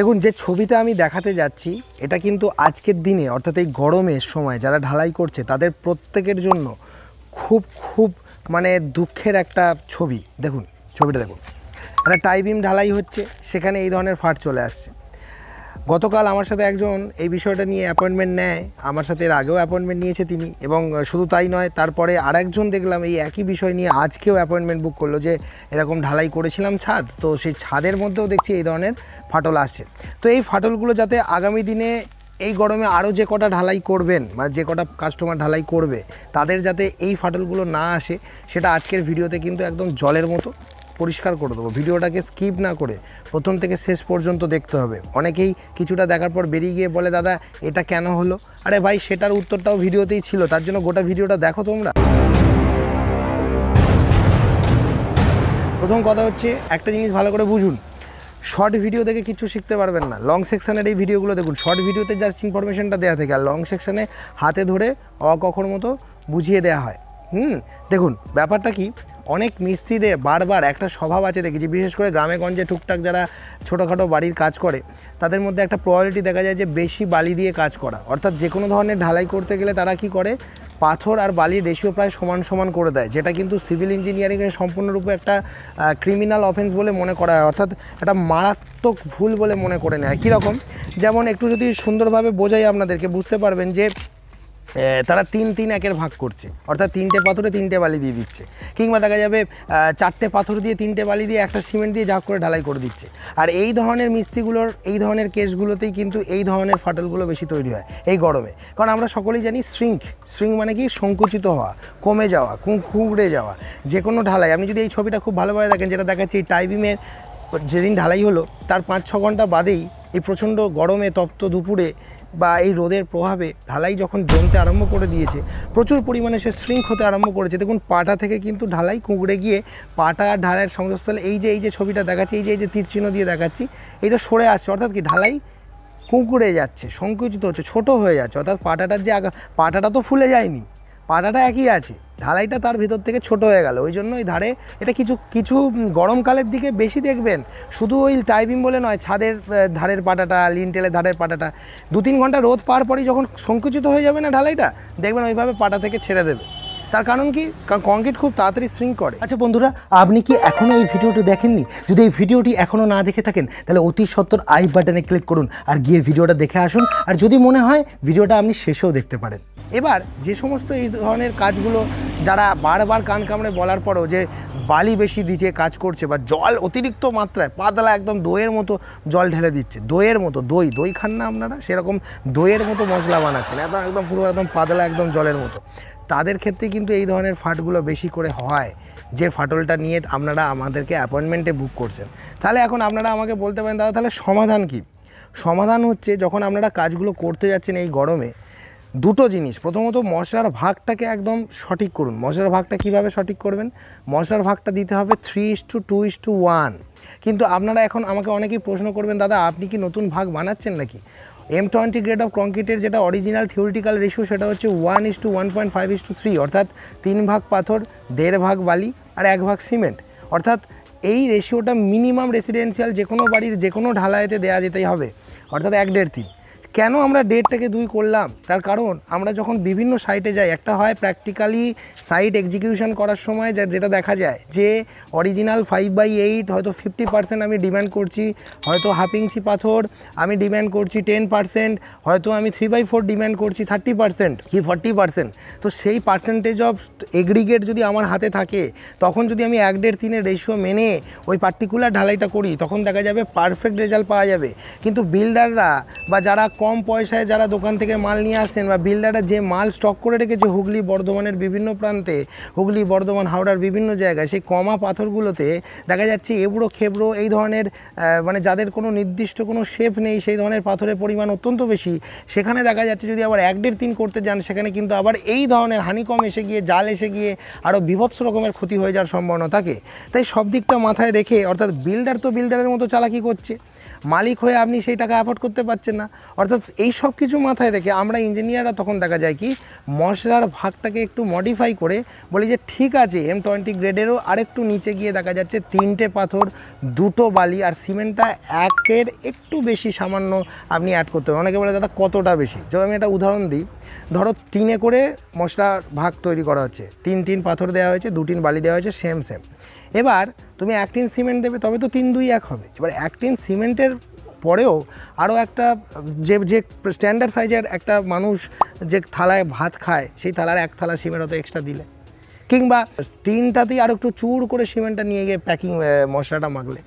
দেখুন যে ছবিটা আমি দেখাতে যাচ্ছি এটা কিন্তু আজকের দিনে অর্থাৎ এই গরমের সময় যারা ঢালাই করছে তাদের প্রত্যেকের জন্য খুব খুব মানে দুঃখের একটা ছবি। দেখুন ছবিটা দেখুন, একটা টাই বিম ঢালাই হচ্ছে, সেখানে এই ধরনের ফাট চলে আসছে। গতকাল আমার সাথে একজন এই বিষয়টা নিয়ে অ্যাপয়েন্টমেন্ট নেয়, আমার সাথে এর আগেও অ্যাপয়েন্টমেন্ট নিয়েছে তিনি, এবং শুধু তাই নয় তারপরে আরেকজন দেখলাম এই একই বিষয় নিয়ে আজকেও অ্যাপয়েন্টমেন্ট বুক করলো যে এরকম ঢালাই করেছিলাম ছাদ, তো সেই ছাদের মধ্যেও দেখছি এই ধরনের ফাটল আসছে। তো এই ফাটলগুলো যাতে আগামী দিনে এই গরমে আরও যে কটা ঢালাই করবেন মানে যে কটা কাস্টমার ঢালাই করবে তাদের যাতে এই ফাটলগুলো না আসে সেটা আজকের ভিডিওতে কিন্তু একদম জলের মতো পরিষ্কার করে দেবো। ভিডিওটাকে স্কিপ না করে প্রথম থেকে শেষ পর্যন্ত দেখতে হবে। অনেকেই কিছুটা দেখার পর বেরিয়ে গিয়ে বলে দাদা এটা কেন হলো, আরে ভাই সেটার উত্তরটাও ভিডিওতেই ছিল, তার জন্য গোটা ভিডিওটা দেখো তোমরা। প্রথম কথা হচ্ছে একটা জিনিস ভালো করে বুঝুন, শর্ট ভিডিও দেখে কিছু শিখতে পারবেন না। লং সেকশানের এই ভিডিওগুলো দেখুন, শর্ট ভিডিওতে জাস্ট ইনফরমেশনটা দেওয়া থাকে, আর লং সেকশানে হাতে ধরে অকখর মতো বুঝিয়ে দেওয়া হয়। দেখুন ব্যাপারটা কি, অনেক মিস্ত্রিদের বারবার একটা স্বভাব আছে দেখেছি, বিশেষ করে গ্রামে গঞ্জে টুকটাক যারা ছোটোখাটো বাড়ির কাজ করে তাদের মধ্যে একটা প্রবলিটি দেখা যায় যে বেশি বালি দিয়ে কাজ করা। অর্থাৎ যে কোনো ধরনের ঢালাই করতে গেলে তারা কি করে, পাথর আর বালির রেশিও প্রায় সমান সমান করে দেয়, যেটা কিন্তু সিভিল ইঞ্জিনিয়ারিংয়ের সম্পূর্ণরূপে একটা ক্রিমিনাল অফেন্স বলে মনে করা হয়, অর্থাৎ একটা মারাত্মক ভুল বলে মনে করে নেয়। কীরকম, যেমন একটু যদি সুন্দরভাবে বোঝাই আপনাদেরকে বুঝতে পারবেন যে তারা 3-3-1 ভাগ করছে, অর্থাৎ 3টে পাথরে 3টে বালি দিয়ে দিচ্ছে, কিংবা দেখা যাবে 4টে পাথর দিয়ে 3টে বালি দিয়ে একটা সিমেন্ট দিয়ে ঝাঁক করে ঢালাই করে দিচ্ছে। আর এই ধরনের মিস্ত্রিগুলোর এই ধরনের কেসগুলোতেই কিন্তু এই ধরনের ফাটলগুলো বেশি তৈরি হয় এই গরমে। কারণ আমরা সকলেই জানি শ্রিঙ্ক মানে কি, সংকুচিত হওয়া, কমে যাওয়া, কুঁকড়ে যাওয়া। যে কোনো ঢালাই আপনি যদি এই ছবিটা খুব ভালোভাবে দেখেন, যেটা দেখাচ্ছি এই টাই বিমের যেদিন ঢালাই হলো তার 5-6 ঘন্টা বাদেই এই প্রচণ্ড গরমে তপ্ত দুপুরে বা এই রোদের প্রভাবে ঢালাই যখন জমতে আরম্ভ করে দিয়েছে, প্রচুর পরিমাণে সে শ্রিঙ্ক হতে আরম্ভ করেছে। দেখুন পাটা থেকে কিন্তু ঢালাই কুঁকড়ে গিয়ে পাটা আর ঢালাইয়ের সংযোগস্থলে এই যে ছবিটা দেখাচ্ছি, এই যে তীর চিহ্ন দিয়ে দেখাচ্ছি, এটা সরে আসছে, অর্থাৎ কি ঢালাই কুঁকড়ে যাচ্ছে, সংকুচিত হচ্ছে, ছোট হয়ে যাচ্ছে। অর্থাৎ পাটাটার যে পাটাটা তো ফুলে যায়নি, পাটাটা একই আছে, ঢালাইটা তার ভিতর থেকে ছোট হয়ে গেল। ওই জন্য ওই ধারে এটা কিছু গরমকালের দিকে বেশি দেখবেন, শুধু ওই টাই বিম বলে নয়, ছাদের ধারের পাটাটা, লিনটেলের ধারের পাটাটা 2-3 ঘন্টা রোদ পার পরই যখন সংকুচিত হয়ে যাবে না ঢালাইটা, দেখবেন ওইভাবে পাটা থেকে ছেড়ে দেবে। তার কারণ কি, কারণ কংক্রিট খুব তাড়াতাড়ি শ্রিঙ্ক করে। আচ্ছা বন্ধুরা, আপনি কি এখনও এই ভিডিওটি দেখেননি? যদি এই ভিডিওটি এখনও না দেখে থাকেন তাহলে অতি সত্বর আই বাটনে ক্লিক করুন আর গিয়ে ভিডিওটা দেখে আসুন, আর যদি মনে হয় ভিডিওটা আপনি শেষেও দেখতে পারেন। এবার যে সমস্ত এই ধরনের কাজগুলো যারা বারবার কান কামড়ে বলার পরেও যে বালি বেশি দিচ্ছে কাজ করছে, বা জল অতিরিক্ত মাত্রায় পাতলা একদম দইয়ের মতো জল ঢেলে দিচ্ছে, দইয়ের মতো, দই খান না আপনারা, সেরকম দইয়ের মতো মশলা বানাচ্ছেন, একদম পুরো একদম পাতলা একদম জলের মতো, তাদের ক্ষেত্রে কিন্তু এই ধরনের ফাটগুলো বেশি করে হয়, যে ফাটলটা নিয়ে আপনারা আমাদেরকে অ্যাপয়েন্টমেন্টে বুক করছেন। তাহলে এখন আপনারা আমাকে বলতে পারেন দাদা তাহলে সমাধান কি? সমাধান হচ্ছে, যখন আপনারা কাজগুলো করতে যাচ্ছেন এই গরমে, দুটো জিনিস। প্রথমত মশলার ভাগটাকে একদম সঠিক করুন। মশলার ভাগটা কিভাবে সঠিক করবেন? মশলার ভাগটা দিতে হবে 3:2:1। কিন্তু আপনারা এখন আমাকে অনেকেই প্রশ্ন করবেন, দাদা আপনি কি নতুন ভাগ বানাচ্ছেন নাকি? M20 গ্রেড অফ কংক্রিটের যেটা অরিজিনাল থিওরিটিক্যাল রেশিও সেটা হচ্ছে 1:1.5:3, অর্থাৎ 3 ভাগ পাথর, 1.5 ভাগ বালি আর 1 ভাগ সিমেন্ট। অর্থাৎ এই রেশিওটা মিনিমাম রেসিডেন্সিয়াল যে কোনো বাড়ির যে কোনো ঢালাইতে দেওয়া যেতেই হবে, অর্থাৎ 1.5-3। কেন আমরা 1.5 থেকে 2 করলাম? তার কারণ আমরা যখন বিভিন্ন সাইটে যাই, একটা হয় প্র্যাকটিক্যালি সাইট এক্সিকিউশন করার সময় যেটা দেখা যায় যে অরিজিনাল 5/8 হয়তো 50% আমি ডিমান্ড করছি, হয়তো হাফ ইঞ্চি পাথর আমি ডিমান্ড করছি 10%, হয়তো আমি 3/4 ডিমান্ড করছি 30% কি 40%। তো সেই পার্সেন্টেজ অফ এগ্রিগেট যদি আমার হাতে থাকে, তখন যদি আমি 1.5-3 রেশিও মেনে ওই পার্টিকুলার ঢালাইটা করি, তখন দেখা যাবে পারফেক্ট রেজাল্ট পাওয়া যাবে। কিন্তু বিল্ডাররা বা যারা কম পয়সায় যারা দোকান থেকে মাল নিয়ে আসছেন, বা বিল্ডাররা যে মাল স্টক করে রেখেছে হুগলি বর্ধমানের বিভিন্ন প্রান্তে, হুগলি বর্ধমান হাওড়ার বিভিন্ন জায়গায়, সেই কমা পাথরগুলোতে দেখা যাচ্ছে এবড়ো খেবড়ো এই ধরনের মানে যাদের কোনো নির্দিষ্ট কোনো শেপ নেই, সেই ধরনের পাথরের পরিমাণ অত্যন্ত বেশি। সেখানে দেখা যাচ্ছে যদি আবার 1.5-3 করতে যান, সেখানে কিন্তু আবার এই ধরনের হানিকম এসে গিয়ে, জাল এসে গিয়ে আরও বিভৎস রকমের ক্ষতি হয়ে যাওয়ার সম্ভাবনা থাকে। তাই সব দিকটা মাথায় রেখে, অর্থাৎ বিল্ডার তো বিল্ডারের মতো চালাকি করছে, মালিক হয়ে আপনি সেই টাকা অ্যাফোর্ড করতে পারছেন না, অর্থাৎ অর্থাৎ এই সব কিছু মাথায় রেখে আমরা ইঞ্জিনিয়াররা তখন দেখা যায় কি মশলার ভাগটাকে একটু মডিফাই করে বলি যে ঠিক আছে M20 গ্রেডেরও আরেকটু নিচে গিয়ে দেখা যাচ্ছে 3টে পাথর 2টো বালি আর সিমেন্টটা একের একটু বেশি সামান্য আপনি অ্যাড করতে পারেন। অনেকে বলে দাদা কতটা বেশি, যদি আমি একটা উদাহরণ দিই, ধরো 3 করে মশলার ভাগ তৈরি করা হচ্ছে, 3 পাথর দেওয়া হয়েছে, 2 বালি দেওয়া হয়েছে, সেম এবার তুমি 1 টিন সিমেন্ট দেবে তবে তো 3 2 1 হবে। এবার 1 টিন সিমেন্টের পরেও আরও একটা যে স্ট্যান্ডার্ড সাইজের একটা মানুষ যে থালায় ভাত খায় সেই থালার 1 থালা সিমেন্ট হয়তো এক্সট্রা দিলে, কিংবা টিনটাতেই আরও একটু চুর করে সিমেন্টটা নিয়ে গিয়ে প্যাকিং মশলাটা মাখলে,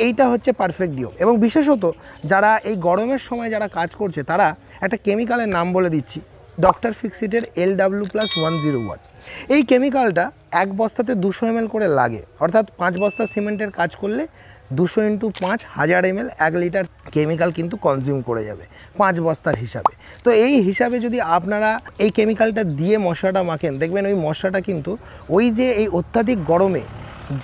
এইটা হচ্ছে পারফেক্ট ডিও। এবং বিশেষত যারা এই গরমের সময় যারা কাজ করছে তারা একটা কেমিক্যালের নাম বলে দিচ্ছি, ডক্টর ফিক্সিটের LW+101। এই কেমিক্যালটা 1 বস্তাতে 200 ml করে লাগে, অর্থাৎ 5 বস্তা সিমেন্টের কাজ করলে 200 × 5 1000 ml 1 লিটার কেমিক্যাল কিন্তু কনজিউম করে যাবে 5 বস্তার হিসাবে। তো এই হিসাবে যদি আপনারা এই কেমিক্যালটা দিয়ে মশলাটা মাখেন, দেখবেন ওই মশলাটা কিন্তু ওই যে এই অত্যাধিক গরমে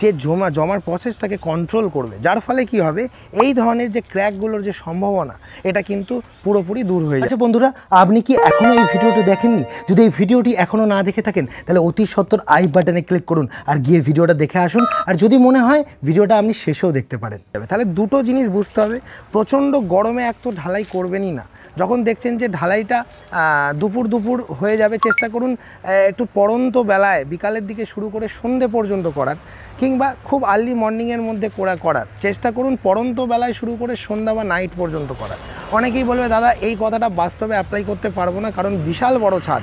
যে জমার প্রসেসটাকে কন্ট্রোল করবে, যার ফলে কি হবে এই ধরনের যে ক্র্যাকগুলোর যে সম্ভাবনা এটা কিন্তু পুরোপুরি দূর হয়ে যাবে। আচ্ছা বন্ধুরা, আপনি কি এখনও এই ভিডিওটি দেখেননি? যদি এই ভিডিওটি এখনও না দেখে থাকেন তাহলে অতি সত্বর আই বাটনে ক্লিক করুন আর গিয়ে ভিডিওটা দেখে আসুন। আর যদি মনে হয় ভিডিওটা আপনি শেষেও দেখতে পারেন। তাহলে দুটো জিনিস বুঝতে হবে, প্রচণ্ড গরমে এক তো ঢালাই করবেনই না। যখন দেখছেন যে ঢালাইটা দুপুর হয়ে যাবে, চেষ্টা করুন একটু পড়ন্ত বেলায় বিকালের দিকে শুরু করে সন্ধে পর্যন্ত করার, কিংবা খুব আর্লি মর্নিংয়ের মধ্যে করার চেষ্টা করুন, পড়ন্ত বেলায় শুরু করে সন্ধ্যা বা নাইট পর্যন্ত করার। অনেকেই বলবে দাদা এই কথাটা বাস্তবে অ্যাপ্লাই করতে পারবো না, কারণ বিশাল বড় ছাদ,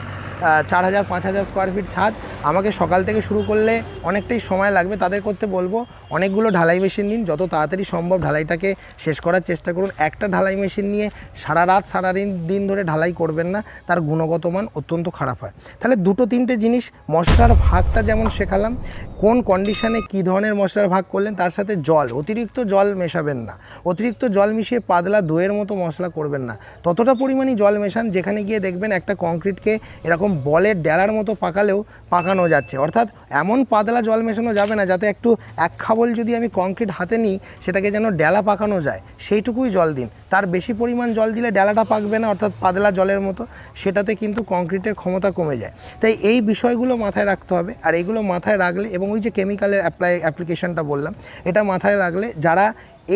4000-5000 স্কোয়ার ফিট ছাদ, আমাকে সকাল থেকে শুরু করলে অনেকটাই সময় লাগবে। তাদের করতে বলবো অনেকগুলো ঢালাই মেশিন নিন, যত তাড়াতাড়ি সম্ভব ঢালাইটাকে শেষ করার চেষ্টা করুন। একটা ঢালাই মেশিন নিয়ে সারা রাত দিন ধরে ঢালাই করবেন না, তার গুণগত মান অত্যন্ত খারাপ হয়। তাহলে 2-3টে জিনিস, মশলার ভাগটা যেমন শেখালাম, কোন কন্ডিশনে কী ধরনের মশলার ভাগ করলেন, তার সাথে জল, অতিরিক্ত জল মেশাবেন না, অতিরিক্ত জল মিশিয়ে পাতলা দইয়ের মতো মশলা করবেন না, ততটা পরিমাণই জল মেশান যেখানে গিয়ে দেখবেন একটা কংক্রিটকে এরকম বলের ডেলার মতো পাকানো যাচ্ছে। অর্থাৎ এমন পাতলা জল মেশানো যাবে না যাতে একটু 1 খাবল যদি আমি কংক্রিট হাতে নিই সেটাকে যেন ডেলা পাকানো যায়, সেইটুকুই জল দিন। তার বেশি পরিমাণ জল দিলে ডেলাটা পাকবে না, অর্থাৎ পাতলা জলের মতো, সেটাতে কিন্তু কংক্রিটের ক্ষমতা কমে যায়। তাই এই বিষয়গুলো মাথায় রাখতে হবে। আর এইগুলো মাথায় রাখলে, এবং ওই যে কেমিক্যালের অ্যাপ্লিকেশনটা বললাম, এটা মাথায় রাখলে যারা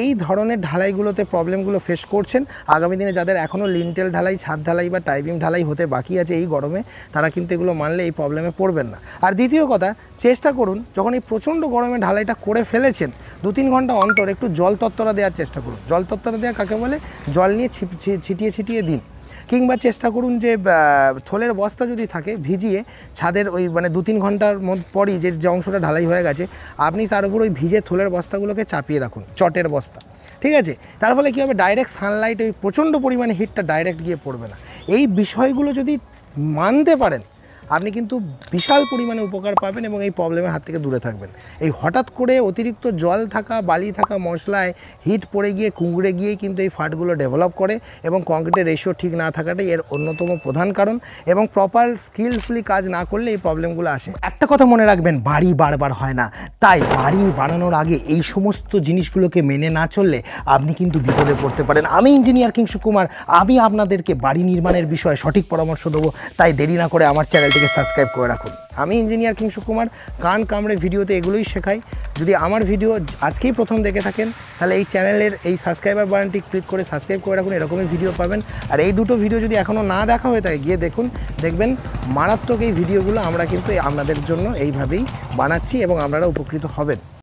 এই ধরনের ঢালাইগুলোতে প্রবলেমগুলো ফেস করছেন, আগামী দিনে যাদের এখনও লিন্টেল ঢালাই, ছাদ ঢালাই বা টাইপিং ঢালাই হতে বাকি আছে এই গরমে, তারা কিন্তু এগুলো মানলে এই প্রবলেমে পড়বেন না। আর দ্বিতীয় কথা, চেষ্টা করুন যখন এই প্রচণ্ড গরমে ঢালাইটা করে ফেলেছেন 2-3 ঘন্টা অন্তর একটু জল তত্ত্বরা দেওয়ার চেষ্টা করুন। জল তত্ত্বরা দেওয়া কাকে বলে? জল নিয়ে ছিটিয়ে দিন, কিংবা চেষ্টা করুন যে থলের বস্তা যদি থাকে ভিজিয়ে ছাদের ওই 2-3 ঘন্টার পরই যে অংশটা ঢালাই হয়ে গেছে আপনি তার উপর ওই ভিজে থলের বস্তাগুলোকে চাপিয়ে রাখুন, চটের বস্তা, ঠিক আছে? তার ফলে কী হবে, ডাইরেক্ট সানলাইট ওই প্রচণ্ড পরিমাণে হিটটা ডাইরেক্ট গিয়ে পড়বে না। এই বিষয়গুলো যদি মানতে পারেন আপনি কিন্তু বিশাল পরিমাণে উপকার পাবেন এবং এই প্রবলেমের হাত থেকে দূরে থাকবেন। এই হঠাৎ করে অতিরিক্ত জল থাকা, বালি থাকা মশলায় হিট পড়ে গিয়ে কুঁকড়ে গিয়েই কিন্তু এই ফাটগুলো ডেভেলপ করে, এবং কংক্রিটের রেশিও ঠিক না থাকাটাই এর অন্যতম প্রধান কারণ, এবং প্রপার স্কিলফুলি কাজ না করলে এই প্রবলেমগুলো আসে। একটা কথা মনে রাখবেন, বাড়ি বারবার হয় না, তাই বাড়ি বানানোর আগে এই সমস্ত জিনিসগুলোকে মেনে না চললে আপনি কিন্তু বিপদে পড়তে পারেন। আমি ইঞ্জিনিয়ার কিং সুকুমার, আমি আপনাদেরকে বাড়ি নির্মাণের বিষয়ে সঠিক পরামর্শ দেবো, তাই দেরি না করে আমার চ্যানেলটিকে সাবস্ক্রাইব করে রাখুন। আমি ইঞ্জিনিয়ার কিং সুকুমার, কান কামড়ে ভিডিওতে এগুলোই শেখাই। যদি আমার ভিডিও আজকেই প্রথম দেখে থাকেন তাহলে এই চ্যানেলের এই সাবস্ক্রাইবার বাটনটি ক্লিক করে সাবস্ক্রাইব করে রাখুন, এরকমই ভিডিও পাবেন। আর এই দুটো ভিডিও যদি এখনও না দেখা হয়ে থাকে গিয়ে দেখবেন মারাত্মক এই ভিডিওগুলো আমরা কিন্তু আপনাদের জন্য এইভাবেই বানাচ্ছি এবং আপনারা উপকৃত হবেন।